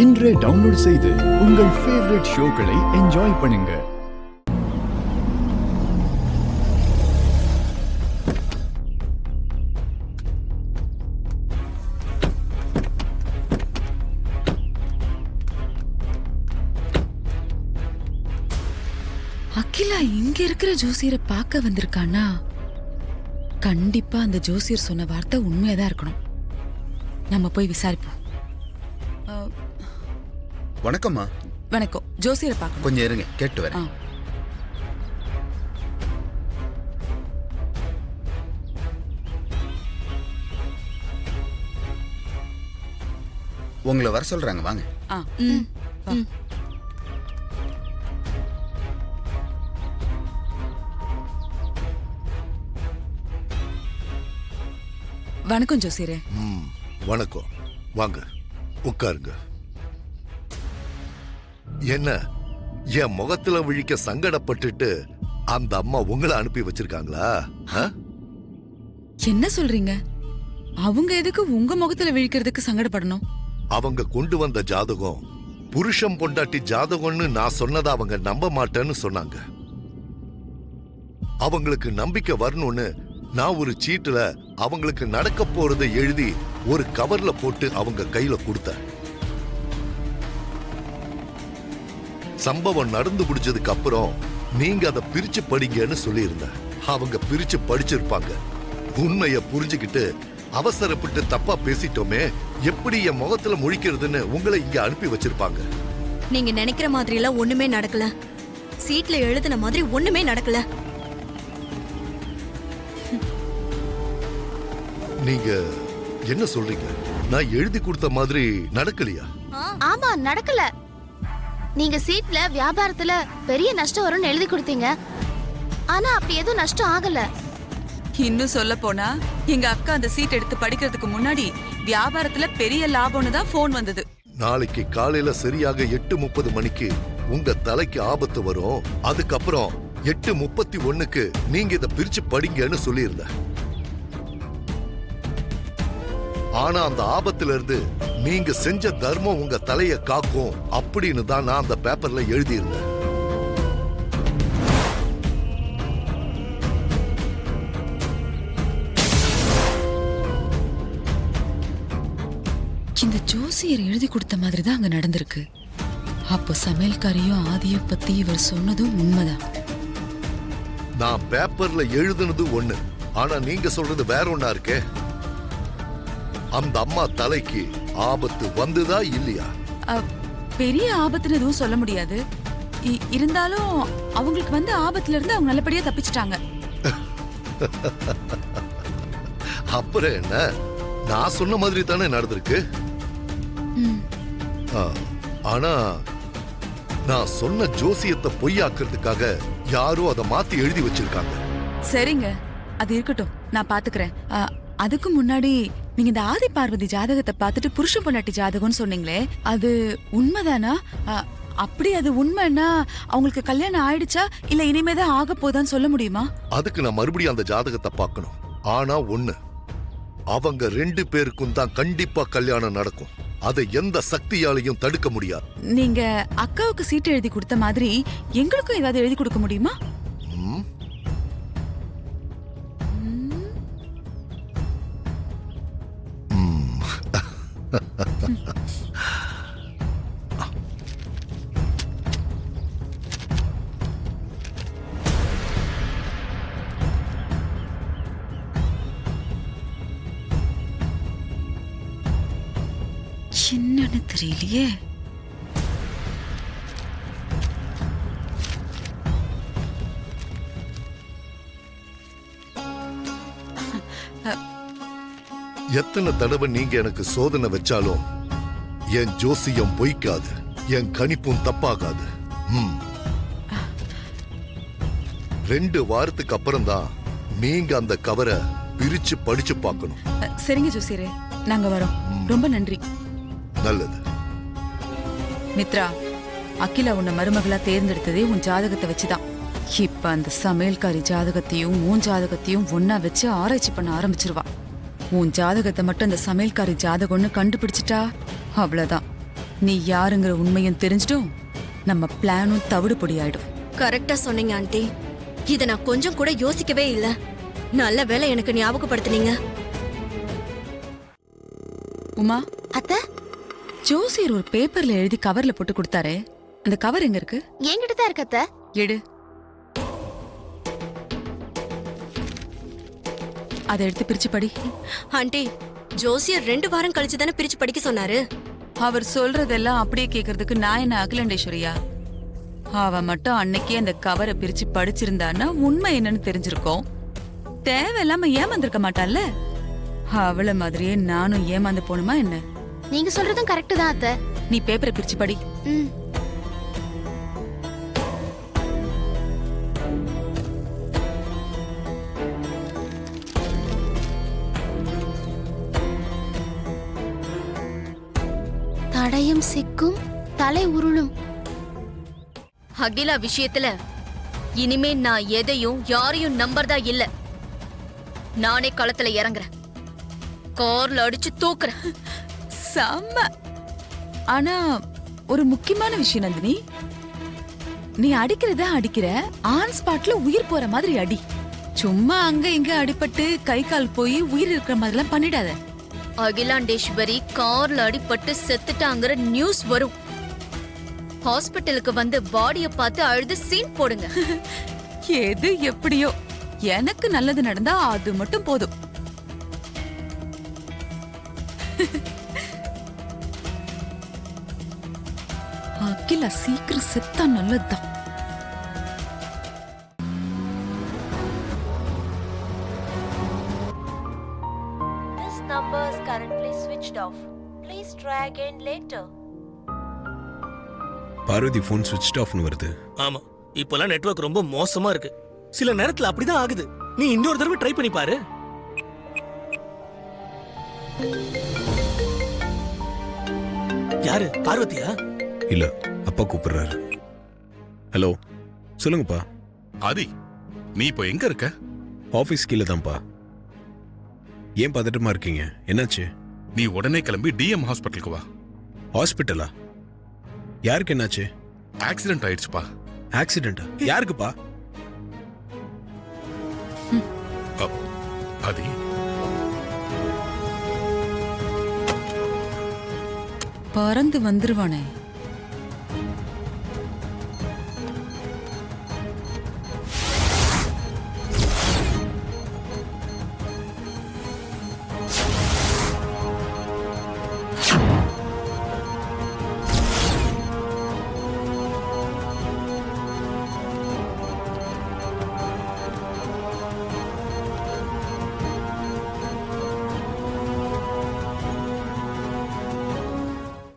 இன்றே டவுன்லோட் செய்து உங்கள் ஃபேவரட் ஷோக்களை என்ஜாய் பண்ணுங்க. அகிலா இங்க இருக்கிற ஜோசியரை பார்க்க வந்திருக்கானா? கண்டிப்பா அந்த ஜோசியர் சொன்ன வார்த்தை உண்மையாதான் இருக்கணும். நம்ம போய் விசாரிப்போம். வணக்கம்மா. வணக்கம். ஜோசியரை பார்க்கணும். கொஞ்சம் இருங்க, கேட்டு வரேன். உங்களை வர சொல்றாங்க, வாங்க. வணக்கம் ஜோசியரே. வணக்கம். வாங்க உட்காருங்க. என்ன என் முகத்துல விழிக்க சங்கடப்பட்டுட்டு அந்த அம்மா உங்களை அனுப்பி வச்சிருக்காங்களா? என்ன சொல்றீங்க? அவங்க எதுக்கு உங்க முகத்துல விழிக்கிறதுக்கு சங்கடப்படணும்? அவங்க கொண்டு வந்த ஜாதகம் புருஷம் பொண்டாட்டி ஜாதகம்னு நான் சொன்னதை அவங்க நம்ப மாட்டேன்னு சொன்னாங்க. அவங்களுக்கு நம்பிக்கை வரணும்னு நான் ஒரு சீட்டுல அவங்களுக்கு நடக்க போறதை எழுதி ஒரு கவர்ல போட்டு அவங்க கையில கொடுத்தேன். சம்பவம் நடந்து முடிஞ்சதுக்கு அப்புறம் நீங்க அதை பிரிச்சு படிங்கன்னு சொல்லியிருந்த. அவங்க பிரிச்சு படிச்சிருப்பாங்க. உண்மைய புரிஞ்சுக்கிட்டு அவசரப்பட்டு தப்பா பேசிட்டோமே, எப்படி என் முகத்துல முழிக்கிறதுன்னு உங்களை இங்க அனுப்பி வச்சிருப்பாங்க. நீங்க நினைக்கிற மாதிரி எல்லாம் ஒண்ணுமே நடக்கல. சீட்ல எழுதின மாதிரி ஒண்ணுமே நடக்கல. நீங்க என்ன சொல்றீங்க? நான் எழுதி கொடுத்த மாதிரி நடக்கலையா? ஆமா, நடக்கல. நீங்க சீட்ல வியாபாரத்துல பெரிய நஷ்டம் வரும்னு எழுதி கொடுத்தீங்க. ஆனா அப்படி எதுவும் நஷ்டம் ஆகல. இன்னும் சொல்ல போனா எங்க அக்கா அந்த சீட் எடுத்து படிக்கிறதுக்கு முன்னாடி வியாபாரத்துல பெரிய லாபம்னு தான் போன் வந்தது. நாளைக்கு காலையில சரியாக 8:30 மணிக்கு உங்க தலைக்கு ஆபத்து வரும். அதுக்கப்புறம் 8:31க்கு நீங்க இதை பிரிச்சு படிங்கன்னு சொல்லியிருந்த. ஆனா அந்த ஆபத்துல இருந்து நீங்க செஞ்ச தர்மம் உங்க தலைய காக்கும் அப்படின்னு தான் நான் அந்த பேப்பர்ல எழுதியிருந்தேன். இந்த ஜோசியர் எழுதி கொடுத்த மாதிரி தான் அங்க நடந்திருக்கு. அப்போ சமையல்காரையும் ஆதிய பத்தி இவர் சொன்னதும் உண்மைதான். நான் பேப்பர்ல எழுதுனது ஒண்ணு, ஆனா நீங்க சொல்றது வேற ஒண்ணா இருக்கே. அந்த அம்மா தலைக்கு ஆபத்து வந்துதா இல்லையா? பெரிய ஆபத்துன்னு எதுவும் சொல்ல முடியாது. இருந்தாலும் அவங்களுக்கு வந்து ஆபத்துல இருந்து அவங்க நல்லபடியா தப்பிச்சிட்டாங்க. அப்புறம் என்ன, நான் சொன்ன மாதிரி தானே நடந்திருக்கு. ஆனா நான் சொன்ன ஜோசியத்தை பொய்யாக்குறதுக்காக யாரோ அதை மாத்தி எழுதி வச்சிருக்காங்க. சரிங்க, அது இருக்கட்டும், நான் பாத்துக்கிறேன். அதுக்கு முன்னாடி நீங்க இந்த ஆதி பார்வதி ஜாதகத்தை பார்த்துட்டு புருஷ பொண்டாட்டி ஜாதகம்னு சொன்னீங்களே, அது உண்மைதானா? அப்படி அது உண்மைன்னா அவங்களுக்கு கல்யாணம் ஆயிடுச்சா இல்ல இனிமேதான் ஆக போதான்னு சொல்ல முடியுமா? அதுக்கு நான் மறுபடியும் அந்த ஜாதகத்தை பார்க்கணும். ஆனா ஒண்ணு, அவங்க 2 பேருக்கும் தான் கண்டிப்பா கல்யாணம் நடக்கும். அதை எந்த சக்தியாலையும் தடுக்க முடியாது. நீங்க அக்காவுக்கு சீட்டு எழுதி கொடுத்த மாதிரி எங்களுக்கும் ஏதாவது எழுதி கொடுக்க முடியுமா? என்னன்னு தெரியலையே. எத்தனை தடவை நீங்க எனக்கு சோதனை வச்சாலும் என் ஜோசியம் பொய்க்காது, என் கணிப்பும் தப்பாகாது. 2 வாரத்துக்கு அப்புறம் தான் நீங்க அந்த கவரை பிரிச்சு படிச்சு பார்க்கணும். சரிங்க ஜோசியரே, நாங்க வரோம். ரொம்ப நன்றி. நல்லது. மித்ரா, அகிலா உன்னை மருமகளா தேர்ந்தெடுத்ததே உன் ஜாதகத்தை வச்சுதான். இப்ப அந்த சமையல்காரி ஜாதகத்தையும் உன் ஜாதகத்தையும் ஒன்னா வச்சு ஆராய்ச்சி பண்ண ஆரம்பிச்சிருவா. உன் ஜாதகத்தை மட்டும் அந்த சமையல்காரி ஜாதகம்னு கண்டுபிடிச்சிட்டா அவ்வளவுதான். நீ யாருங்கிற உண்மையும் தெரிஞ்சிடும், நம்ம பிளானும் தவிடு பொடி ஆயிடும். கரெக்டா சொன்னீங்க ஆண்டி. இத நான் கொஞ்சம் கூட யோசிக்கவே இல்ல. நல்ல வேளை எனக்கு ஞாபகப்படுத்துனீங்க. உமா, அத்தை, ஜோசியர் ஒரு பேப்பர்ல எழுதி கவர்ல போட்டு கொடுத்தாரே, அந்த கவர் எங்க இருக்கு? என்கிட்ட தான் இருக்கு அத்தை. எடு. அதை எடுத்து பிரிச்சு படி. ஆண்டி, ஜோசியர் 2 வாரம் கழிச்சு தானே பிரிச்சு படிக்க சொன்னாரு. அவர் சொல்றதெல்லாம் அப்படியே கேக்குறதுக்கு நான் என்ன அகிலாண்டேஸ்வரியா? அவ மட்டும் அன்னைக்கே அந்த கவரை பிரிச்சு படிச்சிருந்தான்னா உண்மை என்னன்னு தெரிஞ்சிருக்கோம். தேவையில்லாம ஏமாந்திருக்க மாட்டான்ல. அவள மாதிரியே நானும் ஏமாந்து போணுமா என்ன? நீங்க சொல்றதும் கரெக்ட் தான் அத்தை. நீ பேப்பரை பிரிச்சு படி. ம். தடையும் சிக்கும் தலை உருளும். அகிலா விஷயத்துல இனிமே நான் எதையும் யாரையும் நம்பறதா இல்ல. நானே களத்துல இறங்குறேன், கார்ல அடிச்சு தூக்குறேன். செம்ம. ஆனா ஒரு முக்கியமான விஷயம் நந்தினி, நீ அடிக்கிறத அடிக்கிற ஆன் ஸ்பாட்ல உயிர் போற மாதிரி அடி. சும்மா அங்க இங்க அடிபட்டு கை கால் போய் உயிர் இருக்கிற மாதிரிலாம் பண்ணிடாத. அகிலாண்டேஸ்வரி கார்ல அடிபட்டு செத்துட்டாங்கிற நியூஸ் வரும். ஹாஸ்பிட்டலுக்கு வந்து பாடிய பார்த்து அழுது சீன் போடுங்க. எது எப்படியோ எனக்கு நல்லது நடந்தா அது மட்டும் போதும். அகிலா சீக்கிரம் செத்தா நல்லதுதான். This number is currently switched off. Please try again later. Parvathi phone ஸ்விட்ச் ஆஃப்னு வருது. ஆமா, இப்போலாம் நெட்வொர்க் ரொம்ப மோசமா இருக்கு. சில நேரத்துல அப்படிதான் ஆகுது. நீ இன்னொரு தடவை ட்ரை பண்ணி பாரு. யாரு? பார்வதியா? இல்ல, அப்பா கூப்பிடுறாரு. ஹலோ, சொல்லுங்கப்பா. ஆதி, நீ இப்போ எங்க இருக்க? ஆபீஸ் கீழே தான்ப்பா. ஏன் பதட்டமா இருக்கீங்க? என்னாச்சு? நீ உடனே கிளம்பி டிஎம் ஹாஸ்பிட்டலுக்கு வா. ஹாஸ்பிட்டலா? யாருக்கு என்னாச்சு? ஆக்சிடென்ட் ஆயிடுச்சுப்பா. ஆக்சிடென்டா? யாருக்குப்பா? ஆதி, பறந்து வந்துருவானே.